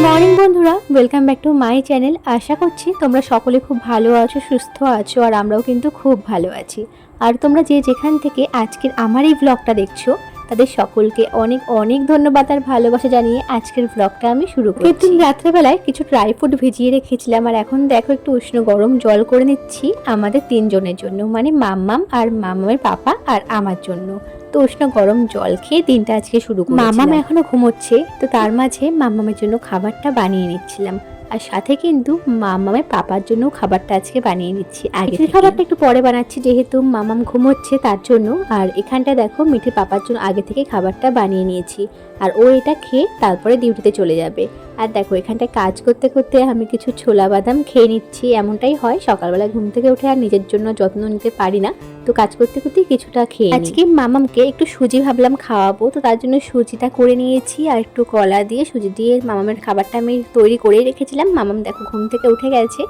Morning বন্ধুরা, welcome back to my channel. আশা করছি তোমরা সকলে খুব ভালো আছো, সুস্থ আছো, আর আমরাও কিন্তু খুব ভালো আছি। আর তোমরা যে যেখান থেকে আজকের আমার এই ব্লগটা দেখছো তাদের সকলকে অনেক অনেক ধন্যবাদ আর ভালোবাসা জানিয়ে আজকের ব্লগটা আমি শুরু করছি। দিন রাত্রেবেলায় কিছু ড্রাই ফ্রুট ভিজিয়ে রেখেছিলাম, আর এখন দেখো একটু উষ্ণ গরম জল করে নিচ্ছি আমাদের তিনজনের জন্য, মানে মাম্মাম আর মাম্মামের পাপা আর আমার জন্য। তো উষ্ণ গরম জল খেয়ে দিনটা আজকে শুরু করেছিলাম। মাম্মাম এখনো ঘুমোচ্ছে, তো তার মাঝে মাম্মামের জন্য খাবারটা বানিয়ে নিচ্ছিলাম, আর সাথে কিন্তু মাম্মামের পাপার জন্য খাবারটা আজকে বানিয়ে নিচ্ছি। আগে খাবারটা একটু পরে বানাচ্ছি যেহেতু মাম্মাম ঘুমোচ্ছে তার জন্য। আর এখানটা দেখো মিঠির পাপার জন্য আগে থেকে খাবারটা বানিয়ে নিয়েছি, আর ও এটা খেয়ে তারপরে ডিউটিতে চলে যাবে। আর দেখো এখানটায় কাজ করতে করতে আমি কিছু ছোলা বাদাম খেয়ে নিচ্ছি। এমনটাই হয়, সকালবেলা ঘুম থেকে উঠে আর নিজের জন্য যত্ন নিতে পারি না, তো কাজ করতে করতে কিছুটা খেয়ে আজকে মামামকে একটু সুজি ভাবলাম খাওয়াবো, তো তার জন্য সুজিটা করে নিয়েছি আর একটু কলা দিয়ে সুজি দিয়ে মামামের খাবারটা আমি তৈরি করেই রেখেছিলাম। মামাম দেখো ঘুম থেকে উঠে গেছে,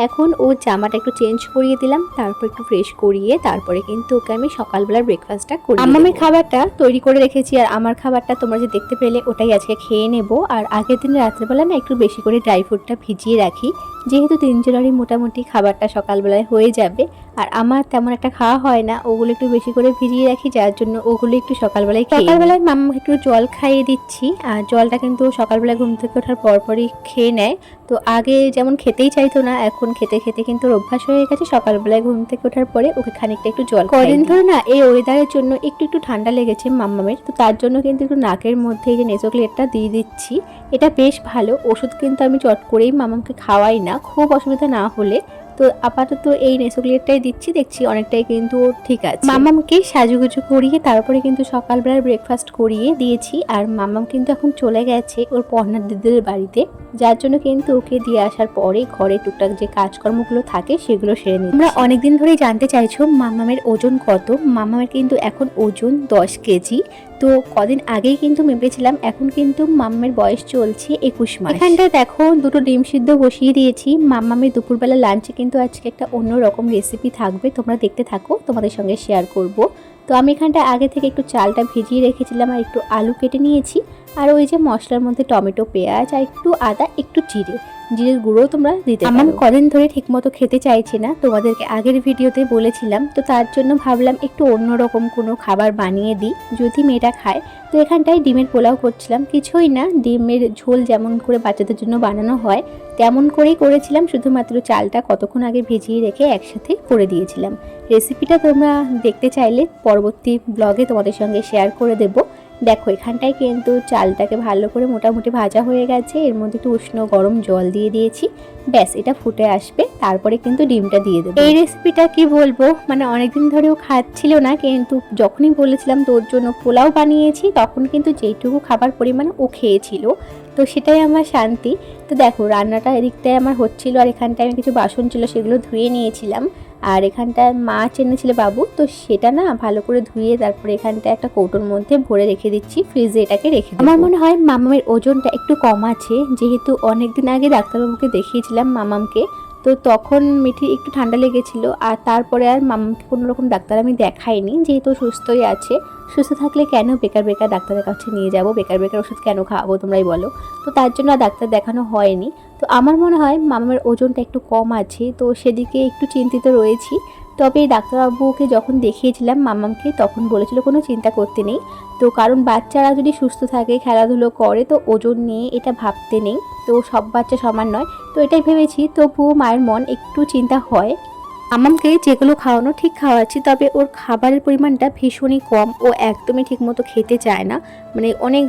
এখন ও জামাটা একটু চেঞ্জ করিয়ে দিলাম, তারপর একটু ফ্রেশ করিয়ে তারপরে কিন্তু ওকে আমি সকালবেলার ব্রেকফাস্টটা করি। মামামের খাবারটা তৈরি করে রেখেছি, আর আমার খাবারটা তোমরা যে দেখতে পেলে ওটাই আজকে খেয়ে নেব। আর আগের দিন রাত্রেবেলা না একটু বেশি করে ড্রাই ফ্রুটটা ভিজিয়ে রাখি, যেহেতু তিনজনেরই মোটামুটি খাবারটা সকালবেলায় হয়ে যাবে, আর আমার তেমন একটা খাওয়া হয় না, ওগুলো একটু বেশি করে ভিজিয়ে রাখি, যার জন্য ওগুলো একটু সকালবেলায় মাম্মাকে একটু জল খাইয়ে দিচ্ছি। আর জলটা কিন্তু সকালবেলায় ঘুম থেকে ওঠার পরপরই খেয়ে নেয়। তো আগে যেমন খেতেই চাইতো না, এখন খেতে খেতে কিন্তু অভ্যাস হয়ে গেছে, সকালবেলায় ঘুম থেকে ওঠার পরে ওকে খানিকটা একটু জল। কদিন ধরে না এই ওয়েদারের জন্য একটু একটু ঠান্ডা লেগেছে মাম্মামের, তো তার জন্য কিন্তু একটু নাকের মধ্যে এই যে নেসোক্লেটটা দিয়ে দিচ্ছি। এটা বেশ ভালো ওষুধ, কিন্তু আমি চট করেই মাম্মামকে খাওয়াই না, খুব অসুবিধা না হলে। তো আপাতত এই নেসোক্লেটটাই দিচ্ছি, দেখছি অনেকটাই কিন্তু ঠিক আছে। মাম্মামকে সাজুগুজু করিয়ে তারপরে কিন্তু সকালবেলার ব্রেকফাস্ট করিয়ে দিয়েছি, আর মাম্মাম কিন্তু এখন চলে গেছে ওর পর্ণার দিদিদের বাড়িতে, যার জন্য কিন্তু ওকে দিয়ে আসার পরে ঘরে টুকটাক যে কাজকর্মগুলো থাকে সেগুলো সেরে নিই। তোমরা অনেকদিন ধরেই জানতে চাইছো মাম্মামের ওজন কত। মাম্মামের কিন্তু এখন ওজন 10 কেজি। তো কদিন আগেই কিন্তু মেপেছিলাম, এখন কিন্তু মাম্মামের বয়স চলছে 21 মাস। এখানটায় দেখো দুটো ডিম সিদ্ধ বসিয়ে দিয়েছি। মাম্মামের দুপুরবেলা লাঞ্চে কিন্তু আজকে একটা অন্য রকম রেসিপি থাকবে, তোমরা দেখতে থাকো, তোমাদের সঙ্গে শেয়ার করব। তো আমি এখানটা আগে থেকে একটু চালটা ভিজিয়ে রেখেছিলাম, আর একটু আলু কেটে নিয়েছি, আর ওই যে মশলার মধ্যে টমেটো, পেঁয়াজ আর একটু আদা, একটু জিরের গুঁড়ো তোমরা দিতে পারো। আমার কদিন ধরে ঠিকমতো খেতে চাইছে না, তোমাদেরকে আগের ভিডিওতে বলেছিলাম, তো তার জন্য ভাবলাম একটু অন্যরকম কোনো খাবার বানিয়ে দিই যদি মেয়েটা খায়। তো এখানটায় ডিমের পোলাও করছিলাম, কিছুই না, ডিমের ঝোল যেমন করে বাচ্চাদের জন্য বানানো হয় তেমন করেই করেছিলাম, শুধুমাত্র চালটা কতক্ষণ আগে ভিজিয়ে রেখে একসাথে করে দিয়েছিলাম। রেসিপিটা তোমরা দেখতে চাইলে পরবর্তী ব্লগে তোমাদের সঙ্গে শেয়ার করে দেব। দেখো এখানটায় কিন্তু চালটাকে ভালো করে মোটামুটি ভাজা হয়ে গেছে, এর মধ্যে একটু উষ্ণ গরম জল দিয়ে দিয়েছি, ব্যাস এটা ফুটে আসবে, তারপরে কিন্তু ডিমটা দিয়ে দেবো। এই রেসিপিটা কি বলবো, মানে অনেকদিন ধরেও খাচ্ছিল না, কিন্তু যখনই বলেছিলাম তোর জন্য পোলাও বানিয়েছি তখন কিন্তু যেইটুকু খাবার পরিমাণ ও খেয়েছিল, তো সেটাই আমার শান্তি। তো দেখো রান্নাটা এদিকটায় আমার হচ্ছিল, আর এখানটায় আমি কিছু বাসন ছিল সেগুলো ধুয়ে নিয়েছিলাম, আর এখানটায় মাছ এনেছিল বাবু, তো সেটা না ভালো করে ধুয়ে তারপরে এখানটায় একটা কৌটোর মধ্যে ভরে রেখে দিচ্ছি, ফ্রিজে এটাকে রেখে দিই। আমার মনে হয় মামামের ওজনটা একটু কম আছে, যেহেতু অনেকদিন আগে ডাক্তারবাবুকে দেখিয়েছিলাম মামামকে, তো তখন মিঠি একটু ঠান্ডা লেগেছিল, আর তারপরে আর মামামকে কোনো রকম ডাক্তার আমি দেখাইনি, যেহেতু সুস্থই আছে। সুস্থ থাকলে কেন বেকার বেকার ডাক্তারের কাছে নিয়ে যাব, বেকার বেকার ওষুধ কেন খাওয়াবো তোমরাই বলো। তো তার জন্য আর ডাক্তার দেখানো হয়নি। তো আমার মনে হয় মামামের ওজনটা একটু কম আছে, তো সেদিকে একটু চিন্তিত রয়েছি। তবে ডাক্তারবাবুকে যখন দেখিয়েছিলাম মামামকে তখন বলেছিল কোনো চিন্তা করতে নেই, তো কারণ বাচ্চারা যদি সুস্থ থাকে খেলাধুলো করে তো ওজন নিয়ে এটা ভাবতে নেই, তো সব বাচ্চা সমান নয়, তো এটাই ভেবেছি। তবুও মায়ের মন একটু চিন্তা হয়। আমাকে যেগুলো খাওয়ানো ঠিক খাওয়াচ্ছি, তবে ওর খাবারের পরিমাণটা ভীষণই কম, ও একদমই ঠিকমতো খেতে চায় না, মানে অনেক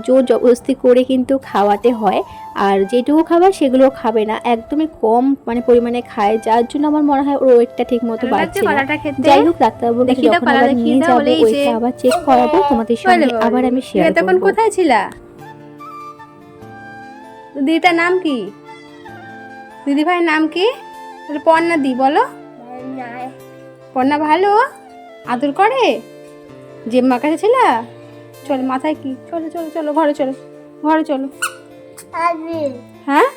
জোর জবরদস্তি করে কিন্তু খাওয়াতে হয়, আর যেটুকু খাবার সেগুলো খাবে না, একদমই কম পরিমাণে খায়, যার জন্য আমার মনে হয় ওর ওয়েটটা ঠিকমতো বাড়ছে না। যাই হোক ডাক্তারবাবুর কাছে যখন আবার নিয়ে যাবো ওয়েটটা আবার চেক করাবো, তোমাদের সঙ্গে আবার আমি শেয়ার করব। তখন কোথায় ছিলা? দিদিটার নাম কি? দিদি ভাইয়ের নাম কি? পর্ণা দি বলো। পর্ণা ভালো আদর করে? জেম্মার কাছে ছিল? চলো মাথায় কি, চলো চলো চলো ঘরে চলো, ঘরে চলো। হ্যাঁ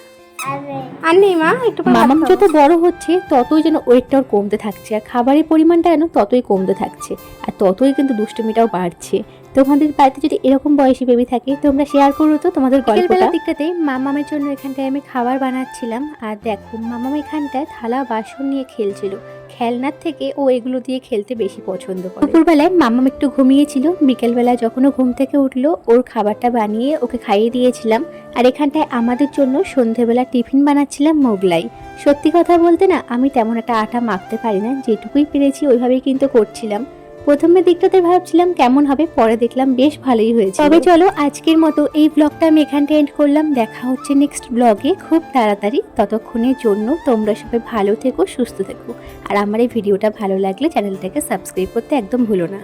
আর নেই মা, একটু পর ভাত মামাম খাবো। যত বড় হচ্ছে ততই যেন ওয়েটটা ওর কমতে থাকছে, আর খাবারের পরিমাণটা যেন ততই কমতে থাকছে, আর ততই কিন্তু দুষ্টুমিটাও বাড়ছে। তোমাদের বাড়িতে যদি এরকম বয়সী বেবি থাকে তোমরা শেয়ার করো তো তোমাদের গল্পটা। দিকটাতে মামামের জন্য এখানটায় আমি খাবার বানাচ্ছিলাম, আর দেখো মামাম এখানটায় থালা বাসন নিয়ে খেলছিল। খেলনার থেকে ও এগুলো দিয়ে খেলতে বেশি পছন্দ করে। দুপুরবেলায় মামাম একটু ঘুমিয়েছিল, বিকেলবেলায় যখন ও ঘুম থেকে উঠলো ওর খাবারটা বানিয়ে ওকে খাইয়ে দিয়েছিলাম। আর এখানটায় আমাদের জন্য সন্ধেবেলা টিফিন বানাচ্ছিলাম মোগলাই। সত্যি কথা বলতে না, আমি তেমন একটা আটা মাখতে পারি না, যেটুকুই পেরেছি ওইভাবেই কিন্তু করছিলাম। প্রথমের দিকটাতে ভাবছিলাম কেমন হবে, পরে দেখলাম বেশ ভালোই হয়েছে। তবে চলো আজকের মতো এই ব্লগটা আমি এখানটা এন্ড করলাম। দেখা হচ্ছে নেক্সট ব্লগে খুব তাড়াতাড়ি। ততক্ষণের জন্য তোমরা সবাই ভালো থেকো, সুস্থ থেকো। আর আমার এই ভিডিওটা ভালো লাগলে চ্যানেলটাকে সাবস্ক্রাইব করতে একদম ভুলো না।